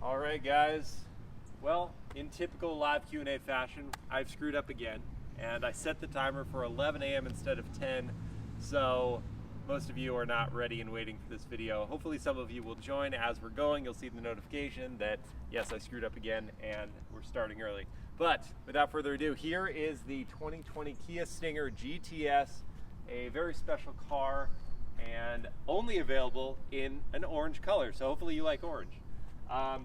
All right, guys. Well, in typical live Q&A fashion, I've screwed up again, and I set the timer for 11 a.m. instead of 10, so most of you are not ready and waiting for this video. Hopefully some of you will join as we're going. You'll see the notification that, yes, I screwed up again, and we're starting early. But without further ado, here is the 2020 Kia Stinger GTS, a very special car, and only available in an orange color, so hopefully you like orange.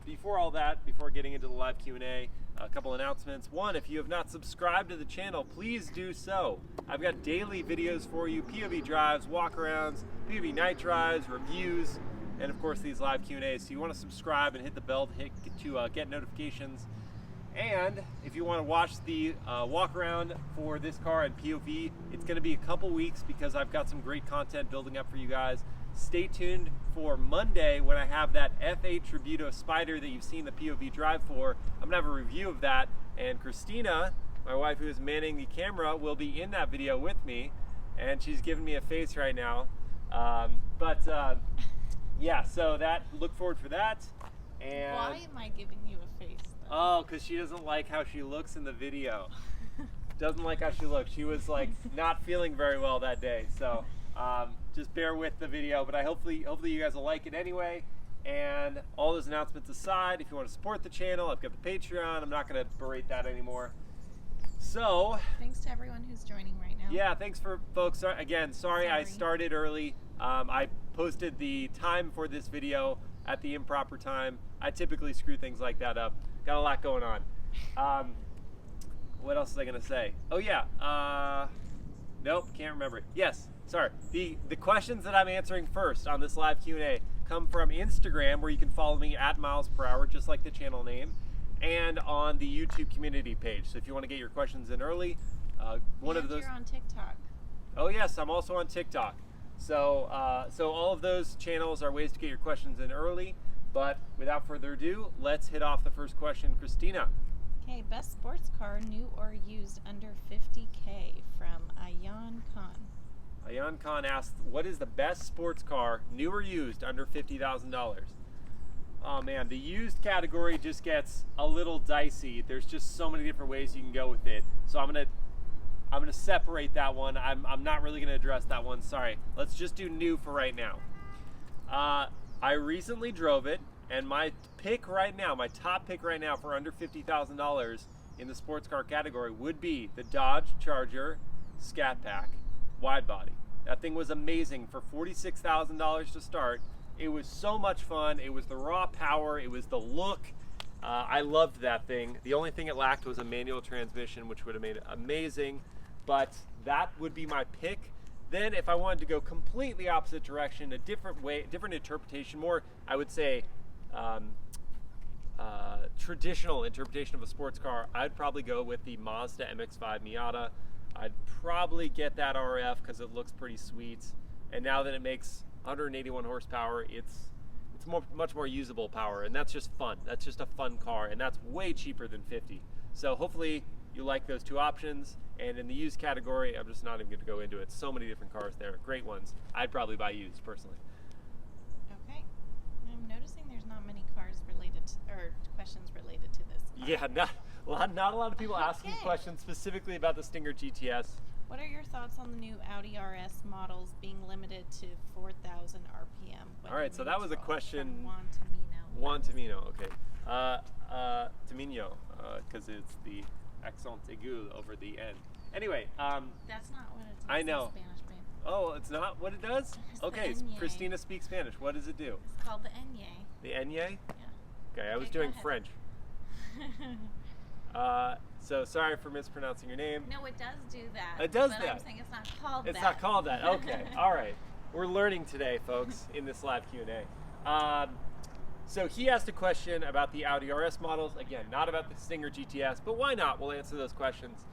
Before all that, before getting into the live Q&A, a couple announcements. One, if you have not subscribed to the channel, please do so. I've got daily videos for you, POV drives, walkarounds, POV night drives, reviews, and of course these live Q&As. So you want to subscribe and hit the bell to get notifications. And if you want to watch the walk around for this car and POV, it's going to be a couple weeks because I've got some great content building up for you guys. Stay tuned for Monday when I have that F8 Tributo Spider that you've seen the POV drive for. I'm going to have a review of that, and Christina, my wife who is manning the camera, will be in that video with me, and she's giving me a face right now. Yeah, so look forward for that. And why am I giving you a face? Oh, because she doesn't like how she looks in the video. Doesn't like how she looks. She was like not feeling very well that day. So just bear with the video, but hopefully you guys will like it anyway. And all those announcements aside, if you want to support the channel, I've got the Patreon. I'm not going to berate that anymore. So thanks to everyone who's joining right now. Yeah, thanks for folks. Again, sorry I started early. I posted the time for this video at the improper time. I typically screw things like that up. Got a lot going on. What else was I gonna say? Oh yeah, nope, can't remember it. Yes, sorry. The questions that I'm answering first on this live Q&A come from Instagram, where you can follow me at MilesPerHr, just like the channel name, and on the YouTube community page. So if you want to get your questions in early, one of those. You're on TikTok. Oh yes, I'm also on TikTok. So all of those channels are ways to get your questions in early. But without further ado, let's hit off the first question. Christina. Okay, best sports car, new or used, under 50K, from Ayan Khan. Ayan Khan asked, what is the best sports car, new or used, under $50,000? Oh man, the used category just gets a little dicey. There's just so many different ways you can go with it. So I'm gonna separate that one. I'm not really gonna address that one, sorry. Let's just do new for right now. I recently drove it, and my pick right now, my top pick right now for under $50,000 in the sports car category would be the Dodge Charger Scat Pack wide body. That thing was amazing for $46,000 to start. It was so much fun. It was the raw power. It was the look. I loved that thing. The only thing it lacked was a manual transmission, which would have made it amazing, but that would be my pick. Then if I wanted to go completely opposite direction, a different way, different interpretation, more, I would say, traditional interpretation of a sports car, I'd probably go with the Mazda MX-5 Miata. I'd probably get that RF because it looks pretty sweet. And now that it makes 181 horsepower, it's much more usable power, and that's just fun. That's just a fun car, and that's way cheaper than 50. So hopefully you like those two options. And in the used category, I'm just not even going to go into it. So many different cars there, great ones. I'd probably buy used personally. Okay, I'm noticing there's not many cars related to, or questions related to this car. Yeah, not a lot of people asking questions specifically about the Stinger GTS. What are your thoughts on the new Audi RS models being limited to 4,000 RPM? All right, so that was a question. From Juan Tamino, okay. Tamino, because it's the accent aigu over the N. Anyway, that's not what it does. I know. In Spanish, babe. Oh, it's not what it does? It's okay, the enye. Christina speaks Spanish. What does it do? It's called the enye. The enye? Yeah. Okay, I was doing French. So sorry for mispronouncing your name. No, it does do that. It does but that. I'm saying it's not called that. It's not called that. Okay. All right. We're learning today, folks, in this live Q&A. So he asked a question about the Audi RS models. Again, not about the Stinger GTS, but why not? We'll answer those questions.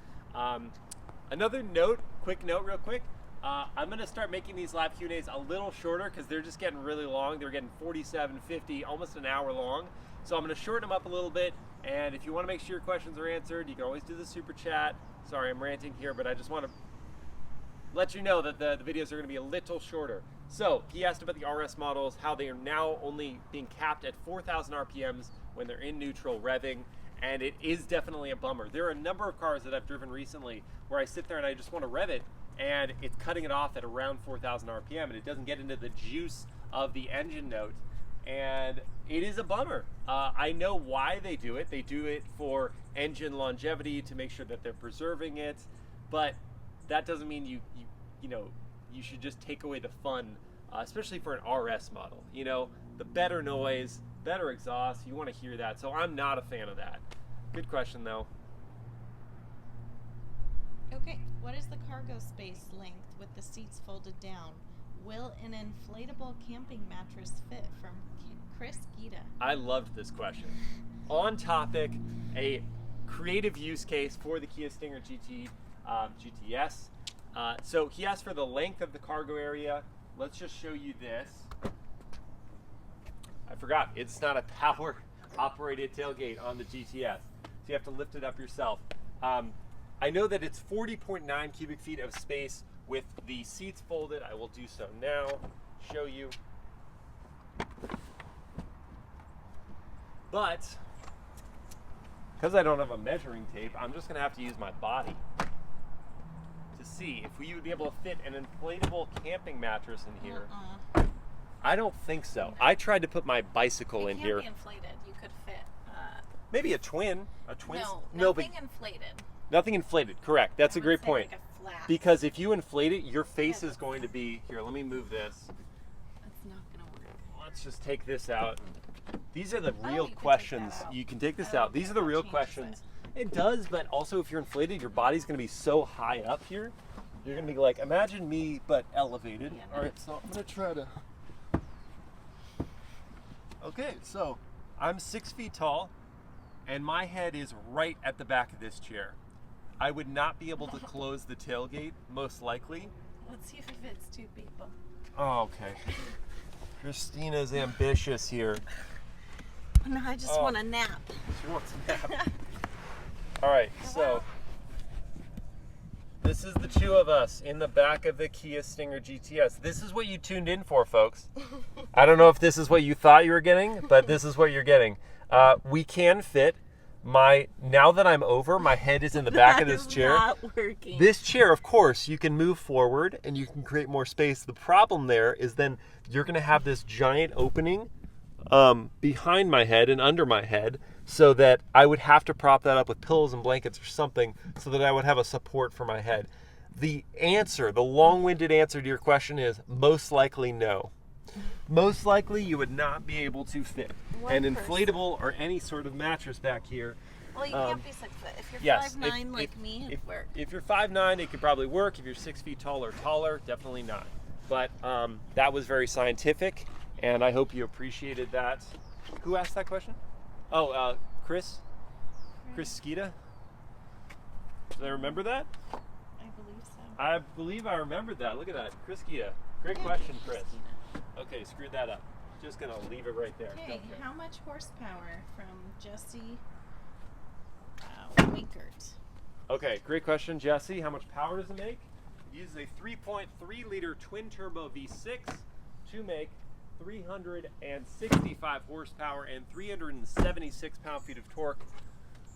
Another note, quick note real quick. I'm going to start making these live Q&As a little shorter because they're just getting really long. They're getting 47, 50, almost an hour long. So I'm going to shorten them up a little bit. And if you want to make sure your questions are answered, you can always do the super chat. Sorry, I'm ranting here, but I just want to let you know that the videos are going to be a little shorter. So he asked about the RS models, how they are now only being capped at 4,000 RPMs when they're in neutral revving, and it is definitely a bummer. There are a number of cars that I've driven recently where I sit there and I just want to rev it, and it's cutting it off at around 4,000 RPM, and it doesn't get into the juice of the engine note, and it is a bummer. I know why they do it. They do it for engine longevity, to make sure that they're preserving it, but that doesn't mean you should just take away the fun, especially for an RS model. You know, the better noise, better exhaust, you want to hear that. So I'm not a fan of that. Good question though. Okay, what is the cargo space length with the seats folded down? Will an inflatable camping mattress fit? From Chris Gita. I loved this question. On topic, a creative use case for the Kia Stinger GTS. So he asked for the length of the cargo area. Let's just show you this. I forgot, it's not a power operated tailgate on the GTS, so you have to lift it up yourself. I know that it's 40.9 cubic feet of space with the seats folded. I will do so now, show you. But because I don't have a measuring tape, I'm just gonna have to use my body to see if we would be able to fit an inflatable camping mattress in here. I don't think so. I tried to put my bicycle in here. It can't be inflated. You could fit. Maybe a twin. No, nothing inflated. Nothing inflated. Correct. That's a great point. Like a flat. Because if you inflate it, your face is going to be here. Let me move this. That's not gonna work. Let's just take this out. These are the real you can take questions. that out. You can take this Oh, out. These okay, are the that real changes questions. It does, but also if you're inflated, your body's going to be so high up here. You're going to be like, imagine me, but elevated. Yeah, no. All right, so I'm going to try to. Okay, so I'm 6 feet tall, and my head is right at the back of this chair. I would not be able to close the tailgate, most likely. Let's see if it fits two people. Oh, okay. Christina's ambitious here. No, I just want a nap. She wants a nap. All right, so this is the two of us in the back of the Kia Stinger GTS. This is what you tuned in for, folks. I don't know if this is what you thought you were getting, but this is what you're getting. We can fit. Now that I'm over, my head is in the back of this chair. Not working. This chair, of course, you can move forward and you can create more space. The problem there is then you're going to have this giant opening behind my head and under my head, so that I would have to prop that up with pillows and blankets or something so that I would have a support for my head. The answer, the long-winded answer to your question is most likely no. Most likely you would not be able to fit an inflatable or any sort of mattress back here. Well, you can't be 6 foot. If you're Yes, 5'9" like me, it'd work. If you're 5'9", it could probably work. If you're 6 feet tall or taller, definitely not. But that was very scientific, and I hope you appreciated that. Who asked that question? Oh, Chris Skita? Did I remember that? I believe so. I believe I remembered that. Look at that. Chris Skita. Great question, Chris. Okay, screwed that up. Just gonna leave it right there. Okay, how much horsepower? From Jesse Winkert. Okay, great question, Jesse. How much power does it make? It uses a 3.3 liter twin turbo V6 to make 365 horsepower and 376 pound-feet of torque.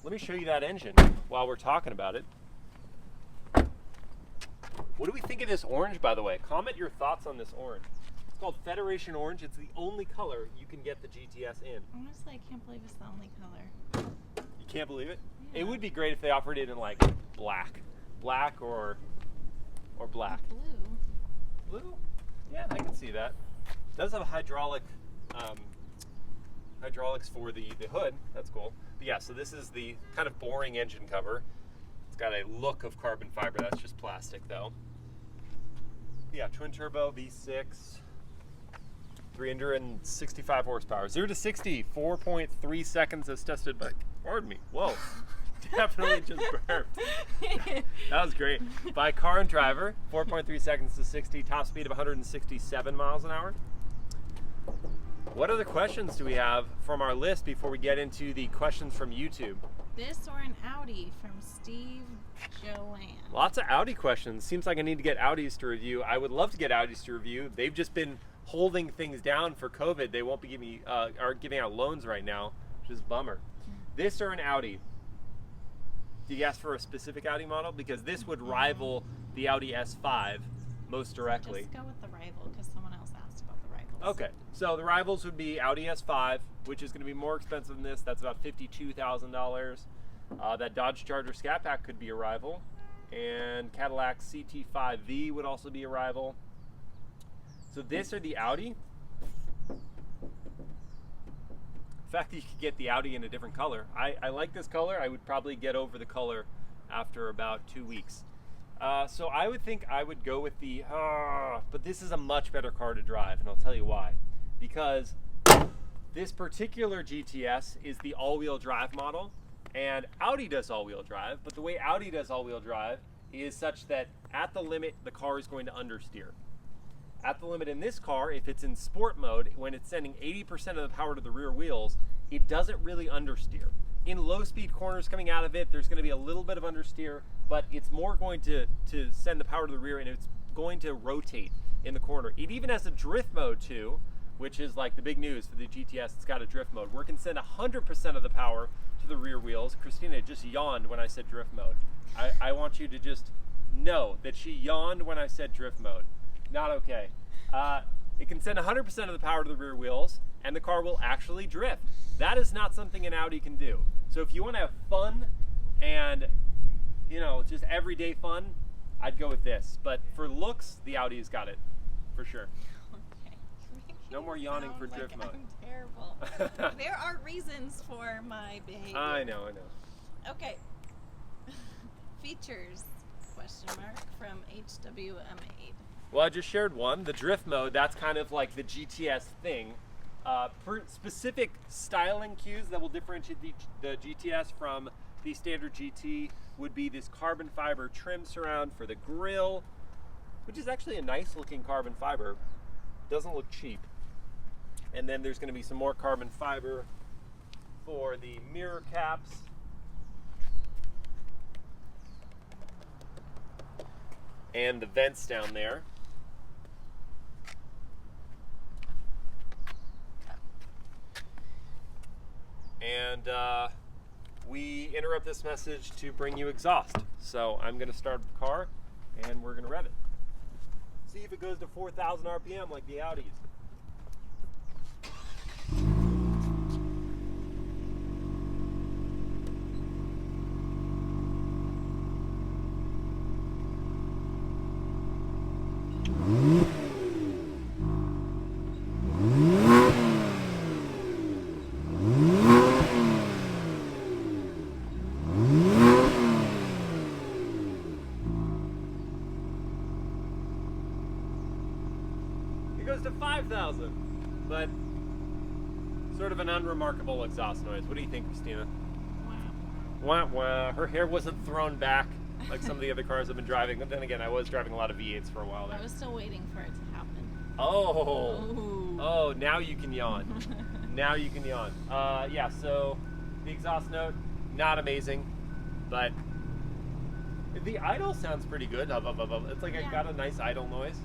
Let me show you that engine while we're talking about it. What do we think of this orange, by the way? Comment your thoughts on this orange. It's called Federation Orange. It's the only color you can get the GTS in. Honestly, I can't believe it's the only color. You can't believe it? Yeah. It would be great if they offered it in like black or black. Blue. Blue? Yeah, I can see that. It does have a hydraulics for the hood. That's cool. But yeah, so this is the kind of boring engine cover. It's got a look of carbon fiber. That's just plastic though. Yeah, twin turbo V6, 365 horsepower. 0 to 60, 4.3 seconds as tested by, pardon me, whoa. Definitely just burped. That was great. By Car and Driver, 4.3 seconds to 60, top speed of 167 miles an hour. What other questions do we have from our list before we get into the questions from YouTube? This or an Audi from Steve Joanne. Lots of Audi questions. Seems like I need to get Audis to review. I would love to get Audis to review. They've just been holding things down for COVID. They won't be giving out loans right now, which is a bummer. This or an Audi? Did you ask for a specific Audi model? Because this would rival the Audi S5 most directly. Just go with the rival because someone else asked about the rivals. Okay, so the rivals would be Audi S5, which is going to be more expensive than this. That's about $52,000. That Dodge Charger Scat Pack could be a rival, and Cadillac CT5V would also be a rival. So this or the Audi? The fact that you could get the Audi in a different color. I like this color. I would probably get over the color after about 2 weeks. So I would think I would go with the, but this is a much better car to drive, and I'll tell you why. Because this particular GTS is the all-wheel drive model, and Audi does all-wheel drive, but the way Audi does all-wheel drive is such that at the limit, the car is going to understeer. At the limit in this car, if it's in sport mode, when it's sending 80% of the power to the rear wheels, it doesn't really understeer. In low-speed corners coming out of it, there's going to be a little bit of understeer, but it's more going to send the power to the rear, and it's going to rotate in the corner. It even has a drift mode too, which is like the big news for the GTS. It's got a drift mode where it can send 100% of the power to the rear wheels. Christina just yawned when I said drift mode. I want you to just know that she yawned when I said drift mode. Not okay. It can send 100% of the power to the rear wheels, and the car will actually drift. That is not something an Audi can do. So if you want to have fun and, you know, just everyday fun, I'd go with this. But for looks, the Audi's got it, for sure. Okay. No more yawning for drift mode. I'm terrible. There are reasons for my behavior. I know. Okay. Features, question mark, from HWM8. Well, I just shared one. The drift mode, that's kind of like the GTS thing. Specific styling cues that will differentiate the GTS from the standard GT would be this carbon fiber trim surround for the grille, which is actually a nice looking carbon fiber. Doesn't look cheap. And then there's going to be some more carbon fiber for the mirror caps. And the vents down there. And we interrupt this message to bring you exhaust. So I'm going to start the car and we're going to rev it. See if it goes to 4,000 RPM like the Audis. Goes to 5,000, but sort of an unremarkable exhaust noise. What do you think, Christina? Wah wah. Her hair wasn't thrown back like some of the other cars I've been driving. But then again, I was driving a lot of V8s for a while there. I was still waiting for it to happen. Oh, now you can yawn. Now you can yawn. Yeah, so the exhaust note, not amazing, but the idle sounds pretty good. It's like I got a nice idle noise.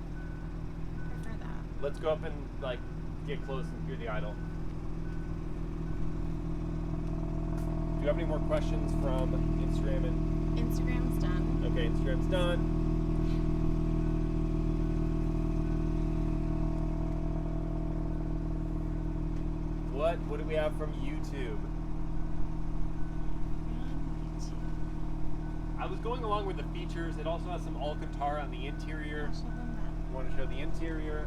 Let's go up and like get close and hear the idle. Do you have any more questions from Instagram? Instagram's done. Okay, Instagram's done. What do we have from YouTube? I was going along with the features. It also has some Alcantara on the interior. You want to show the interior?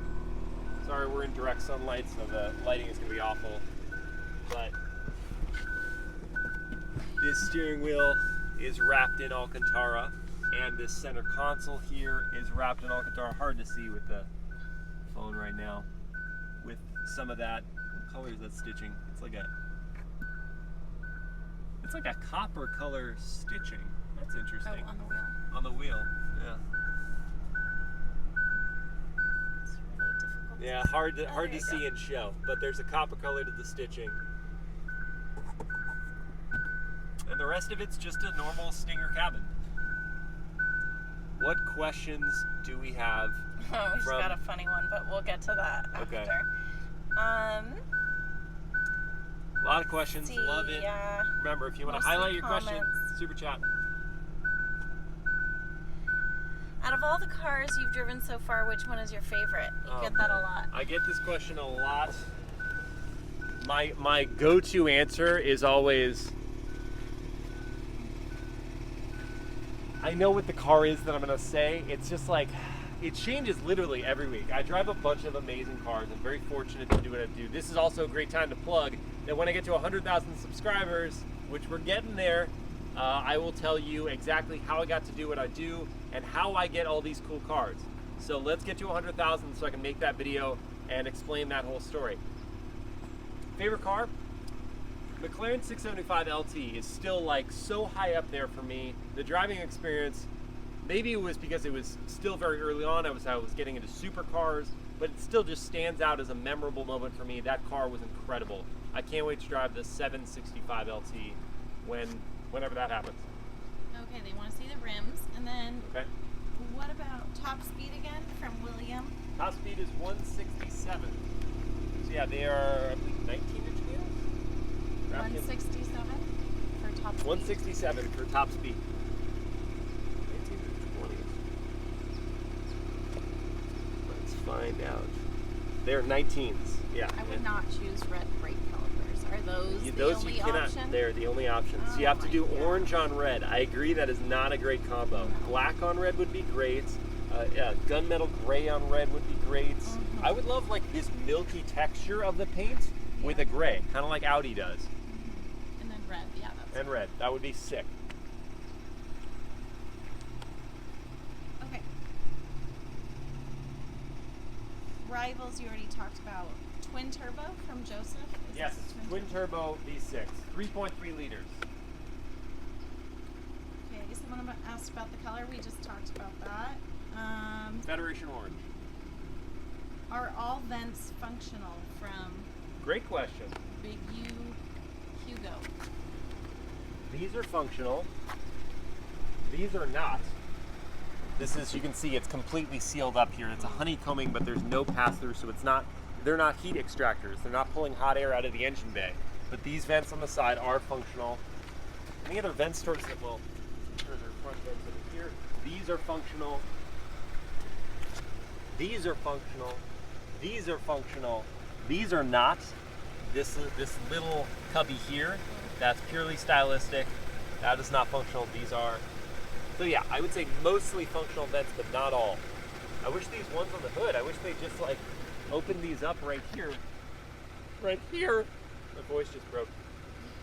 Sorry, we're in direct sunlight, so the lighting is going to be awful. But this steering wheel is wrapped in Alcantara, and this center console here is wrapped in Alcantara. Hard to see with the phone right now. With some of that, what color is that stitching? It's like a copper color stitching. That's interesting. Oh, on the wheel. On the wheel, yeah. Yeah, hard to see and show, but there's a copper color to the stitching. And the rest of it's just a normal Stinger cabin. What questions do we have? Oh, we just got a funny one, but we'll get to that after. Okay. A lot of questions. Love it. Yeah. Remember, if you want to Mostly highlight your comments. question, super chat. Out of all the cars you've driven so far, which one is your favorite? You get that a lot. I get this question a lot. My go-to answer is always, I know what the car is that I'm gonna say. It's just like, it changes literally every week. I drive a bunch of amazing cars. I'm very fortunate to do what I do. This is also a great time to plug that when I get to 100,000 subscribers, which we're getting there, I will tell you exactly how I got to do what I do and how I get all these cool cars. So let's get to 100,000 so I can make that video and explain that whole story. Favorite car? McLaren 675 LT is still like so high up there for me. The driving experience, maybe it was because it was still very early on. I was getting into supercars, but it still just stands out as a memorable moment for me. That car was incredible. I can't wait to drive the 765 LT whenever that happens. Okay, they want to see the rims, and then Okay. what about top speed again from William? Top speed is 167. So yeah, they are, I believe, 19-inch wheels. 167 for top speed. 167 for top speed. 19 to 20. Let's find out. They're 19s. Yeah. I would not choose red brake calipers. Are those the only you cannot. option? They're the only options. Oh You have to my do God. orange on red. I agree that is not a great combo. No. Black on red would be great. Gunmetal gray on red would be great. Mhm. I would love like this milky texture of the paint with a gray, kind of like Audi does. And then red, yeah, that's And red. That would be sick. okay. Rivals you already talked about. Twin turbo from Joseph. Is Yes, this a twin turbo V6, 3.3 liters. Okay, someone asked about the color. We just talked about that. Federation orange. Are all vents functional from Great question. Big U Hugo? These are functional. These are not. This is, you can see it's completely sealed up here. It's a honeycombing, but there's no pass through, so it's not, they're not heat extractors. They're not pulling hot air out of the engine bay. But these vents on the side are functional. Any other vent stores that will, there's our front vents over here. These are functional. These are functional. These are functional. These are not. This little cubby here, that's purely stylistic. That is not functional. These are. So yeah, I would say mostly functional vents, but not all. I wish these ones on the hood, I wish they just like open these up right here. Right here. My voice just broke.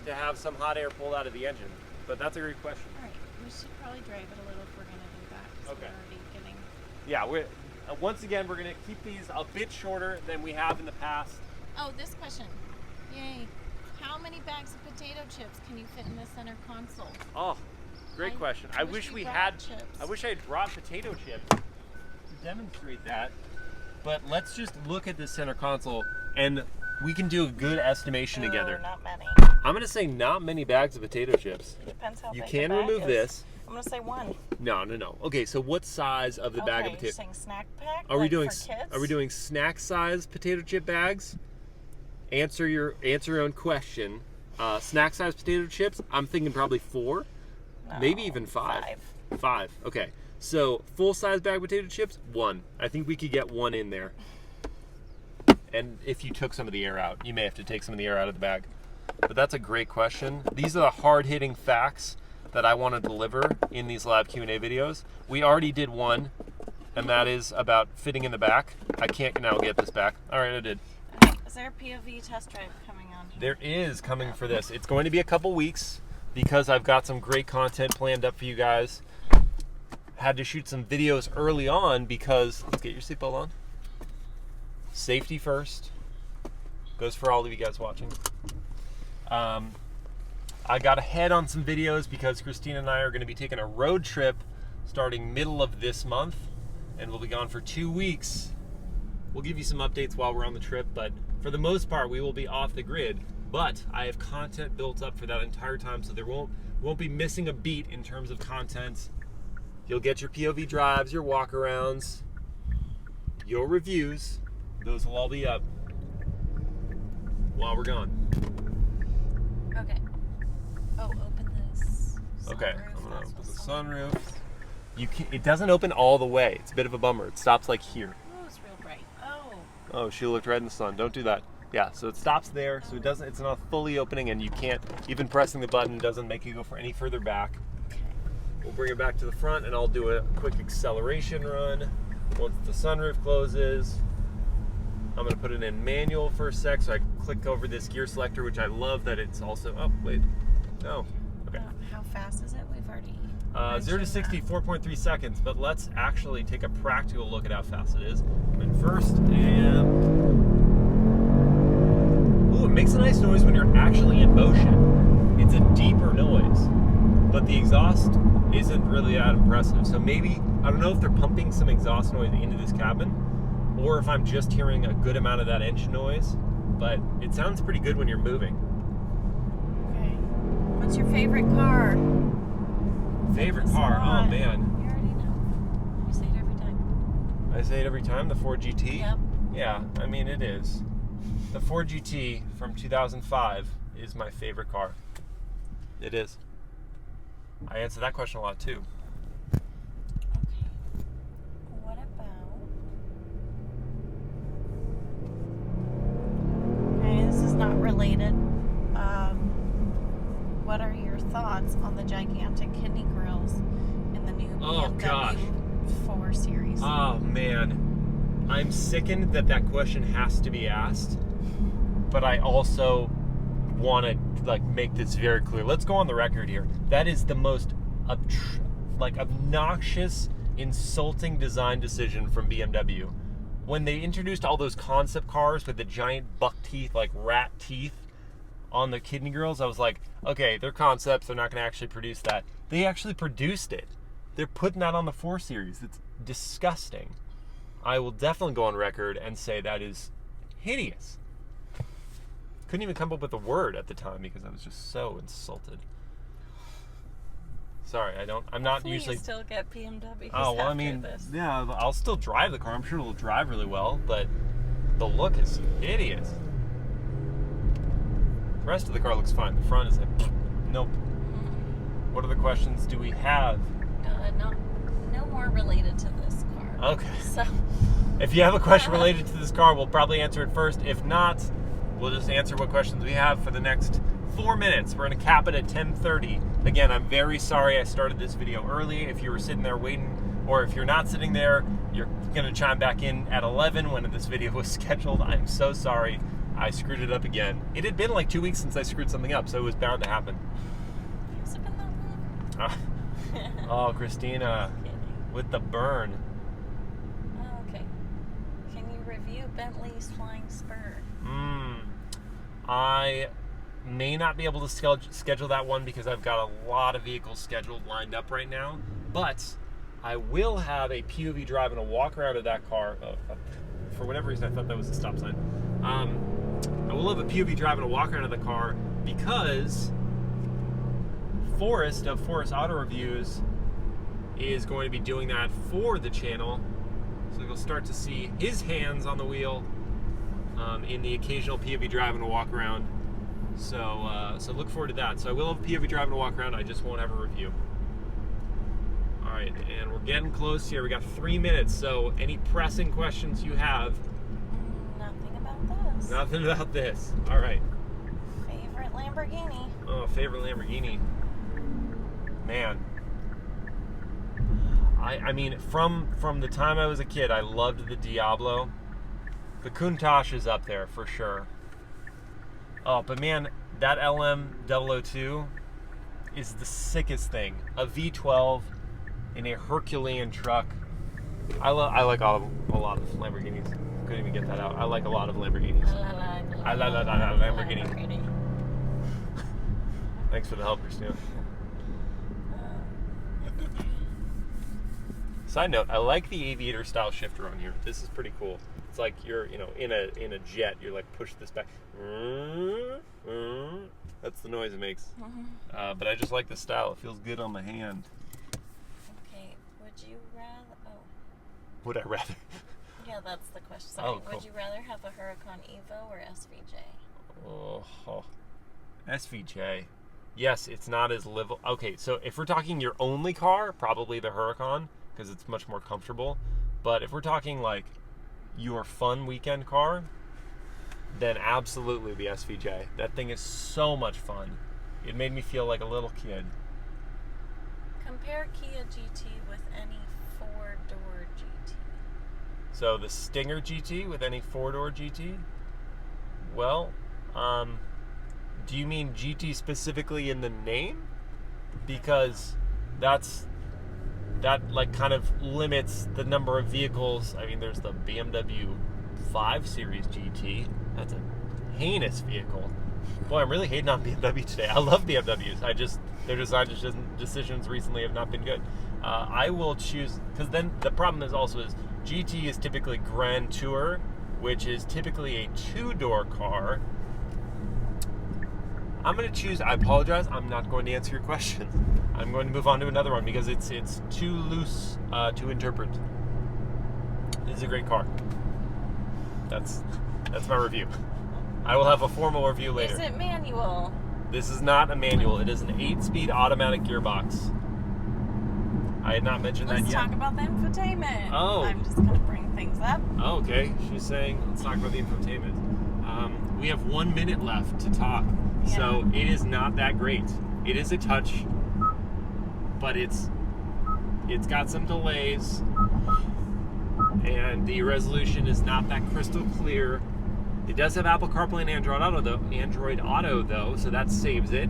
To have some hot air pulled out of the engine. But that's a great question. All right, we should probably drive it a little if we're going to do that. 'Cause Okay. We're already getting. Yeah, once again, we're gonna keep these a bit shorter than we have in the past. Oh, this question. Yay. How many bags of potato chips can you fit in the center console? Oh, great I question. I wish wish we we brought had. chips. I wish I had brought potato chips to demonstrate that. But let's just look at this center console, and we can do a good estimation together. Not many. I'm gonna say not many bags of potato chips. Depends how You big can the bag remove is. this. I'm going to say one. No. Okay, so what size of the bag of You're potato? saying snack pack? Are we like doing? for kids? Are we doing snack size potato chip bags? Answer your own question. Snack size potato chips. I'm thinking probably 4, maybe even 5. 5. Okay. So full size bag of potato chips, 1. I think we could get 1 in there. And if you took some of the air out, you may have to take some of the air out of the bag. But that's a great question. These are the hard-hitting facts that I want to deliver in these live Q&A videos. We already did one, and that is about fitting in the back. I can't now get this back. All right, I did. Is there a POV test drive coming on here? There is coming for this. It's going to be a couple weeks because I've got some great content planned up for you guys. Had to shoot some videos early on because, let's get your seatbelt on. Safety first. Goes for all of you guys watching. I got ahead on some videos because Christina and I are going to be taking a road trip starting middle of this month, and we'll be gone for 2 weeks. We'll give you some updates while we're on the trip, but for the most part, we will be off the grid. But I have content built up for that entire time, so there won't be missing a beat in terms of content. You'll get your POV drives, your walkarounds, your reviews. Those will all be up while we're gone. Okay. Oh, open this. Okay, sunroof. I'm gonna That's open the what's sunroof. It doesn't open all the way. It's a bit of a bummer. It stops like here. Oh, it's real bright. Oh. Oh, she looked right in the sun. Don't do that. Yeah, so it stops there. So it's not fully opening, and you can't, even pressing the button doesn't make you go for any further back. Okay. We'll bring it back to the front, and I'll do a quick acceleration run. Once the sunroof closes, I'm gonna put it in manual for a sec, so I click over this gear selector, which I love that it's also, oh, wait, no, okay. How fast is it? We've already 0 to 60, 4.3 seconds, but let's actually take a practical look at how fast it is. I'm in first, and ooh, it makes a nice noise when you're actually in motion. It's a deeper noise, but the exhaust isn't really that impressive. So maybe, I don't know if they're pumping some exhaust noise into this cabin, or if I'm just hearing a good amount of that engine noise, but it sounds pretty good when you're moving. Okay. What's your favorite car? Favorite car? Oh man. You already know. You say it every time. I say it every time, the Ford GT? Yep. Yeah, I mean it is. The Ford GT from 2005 is my favorite car. It is. I answer that question a lot too. Okay. What about... Okay, this is not related. What are your thoughts on the gigantic kidney grills in the new BMW 4 Series? Oh man, I'm sickened that question has to be asked, but I also want to make this very clear. Let's go on the record here. That is the most obnoxious, insulting design decision from BMW. When they introduced all those concept cars with the giant buck teeth, like rat teeth, on the kidney grills, I was like, okay, they're concepts, they're not going to actually produce that. They actually produced it. They're putting that on the 4 Series. It's disgusting. I will definitely go on record and say that is hideous. Couldn't even come up with a word at the time because I was just so insulted. Sorry, I'm not Hopefully usually... you still get BMWs Oh, well, I after mean, this. yeah, I'll still drive the car. I'm sure it'll drive really well, but the look is hideous. The rest of the car looks fine. The front is like, nope. What other questions do we have? No more related to this car. Okay. So, if you have a question related to this car, we'll probably answer it first. If not, we'll just answer what questions we have for the next 4 minutes. We're going to cap it at 10:30. Again, I'm very sorry I started this video early. If you were sitting there waiting, or if you're not sitting there, you're going to chime back in at 11 when this video was scheduled. I'm so sorry. I screwed it up again. It had been like 2 weeks since I screwed something up, so it was bound to happen. has it been that long? Oh, Christina, with the burn. Oh, okay. Can you review Bentley's Flying Spur? I may not be able to schedule that one because I've got a lot of vehicles scheduled lined up right now, but I will have a POV drive and a walk around of that car. For whatever reason, I thought that was a stop sign. I will have a POV drive and a walk around of the car because Forrest of Forrest Auto Reviews is going to be doing that for the channel. So you'll start to see his hands on the wheel in the occasional POV drive and a walk around. So look forward to that. So I will have a POV drive and a walk around. I just won't have a review. All right, and we're getting close here. We got 3 minutes. So any pressing questions you have? Nothing about this. Nothing about this. All right. Favorite Lamborghini? Oh, favorite Lamborghini. Man. I mean, from the time I was a kid, I loved the Diablo. The Countach is up there for sure. Oh, but man, that LM002 is the sickest thing. A V12 in a Herculean truck. I like a lot of Lamborghinis. Couldn't even get that out. I like a lot of Lamborghinis. I like Lamborghini. Thanks for the help, Christina. Side note, I like the aviator style shifter on here. This is pretty cool. It's like you're, in a jet. You're like push this back. That's the noise it makes. But I just like the style. It feels good on the hand. Okay. Would you rather? Oh. Would I rather? Yeah, that's the question. Sorry. Oh, cool. Would you rather have a Huracan Evo or SVJ? Oh, SVJ. Yes, it's not as livable. Okay, so if we're talking your only car, probably the Huracan, because it's much more comfortable. But if we're talking like your fun weekend car, then absolutely the SVJ. That thing is so much fun. It made me feel like a little kid. Compare Kia GT with any four-door GT. So the Stinger GT with any four-door GT? Well, do you mean GT specifically in the name? Because that like kind of limits the number of vehicles. I mean, there's the BMW 5 Series GT. That's a heinous vehicle. Boy, I'm really hating on BMW today. I love BMWs. Their design decisions recently have not been good. I will choose, because then the problem is GT is typically Grand Tour, which is typically a two-door car. I'm going to choose, I apologize, I'm not going to answer your question. I'm going to move on to another one because it's too loose to interpret. This is a great car. That's my review. I will have a formal review later. Is it manual? This is not a manual. It is an 8-speed automatic gearbox. I had not mentioned that yet. Let's talk about the infotainment. Oh. I'm just going to bring things up. Oh, okay. She's saying, let's talk about the infotainment. We have 1 minute left to talk. Yeah. So it is not that great. It is a touch, but it's got some delays, and the resolution is not that crystal clear. It does have Apple CarPlay and Android Auto though, so that saves it.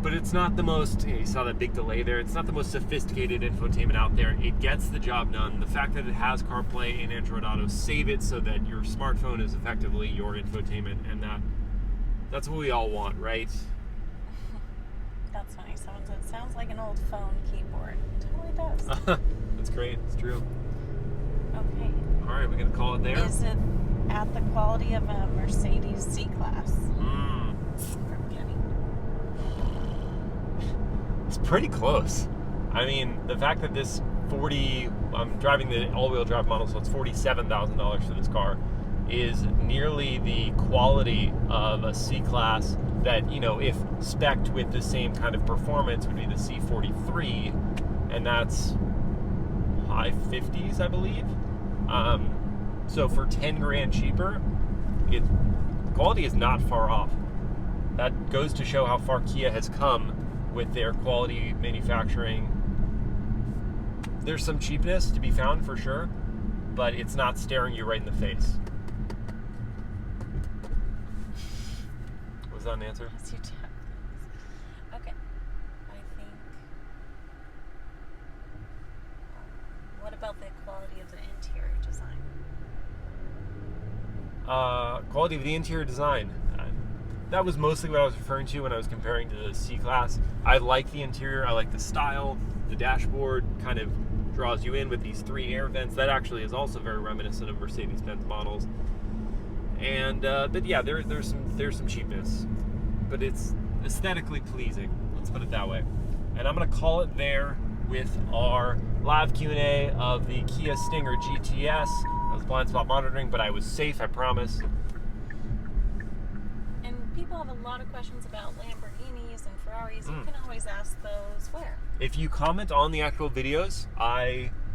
But it's not the most, you saw that big delay there, it's not the most sophisticated infotainment out there. It gets the job done. The fact that it has CarPlay and Android Auto save it so that your smartphone is effectively your infotainment, and that's what we all want, right? That's funny. Someone said, sounds like an old phone keyboard. It totally does. That's great. It's true. Okay. All right, we're going to call it there. Is it at the quality of a Mercedes C-Class? From Kenny. It's pretty close. I mean, the fact that this I'm driving the all-wheel drive model, so it's $47,000 for this car, is nearly the quality of a C-Class that, if spec'd with the same kind of performance, would be the C43, and that's high 50s, I believe. So for 10 grand cheaper, quality is not far off. That goes to show how far Kia has come with their quality manufacturing. There's some cheapness to be found for sure, but it's not staring you right in the face. Was that an answer? Yes, you did. Okay. I think. What about the quality of the interior design? Quality of the interior design. That was mostly what I was referring to when I was comparing to the C-Class. I like the interior. I like the style. The dashboard kind of draws you in with these 3 air vents. That actually is also very reminiscent of Mercedes-Benz models. And but yeah, there's some cheapness, but it's aesthetically pleasing. Let's put it that way. And I'm gonna call it there with our live Q&A of the Kia Stinger GTS. I was blind spot monitoring, but I was safe, I promise. And people have a lot of questions about Lamborghinis and Ferraris. You can always ask those where? If you comment on the actual videos,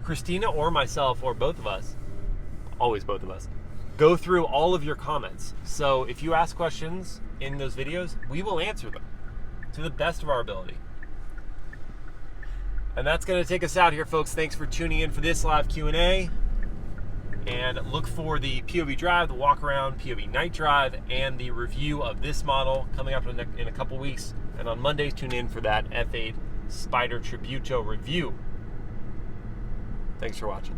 Christina or myself, or both of us, always both of us, go through all of your comments. So if you ask questions in those videos, we will answer them to the best of our ability. And that's going to take us out here, folks. Thanks for tuning in for this live Q&A. And look for the POV drive, the walk around, POV night drive, and the review of this model coming up in a couple weeks. And on Mondays, tune in for that F8 Spider Tributo review. Thanks for watching.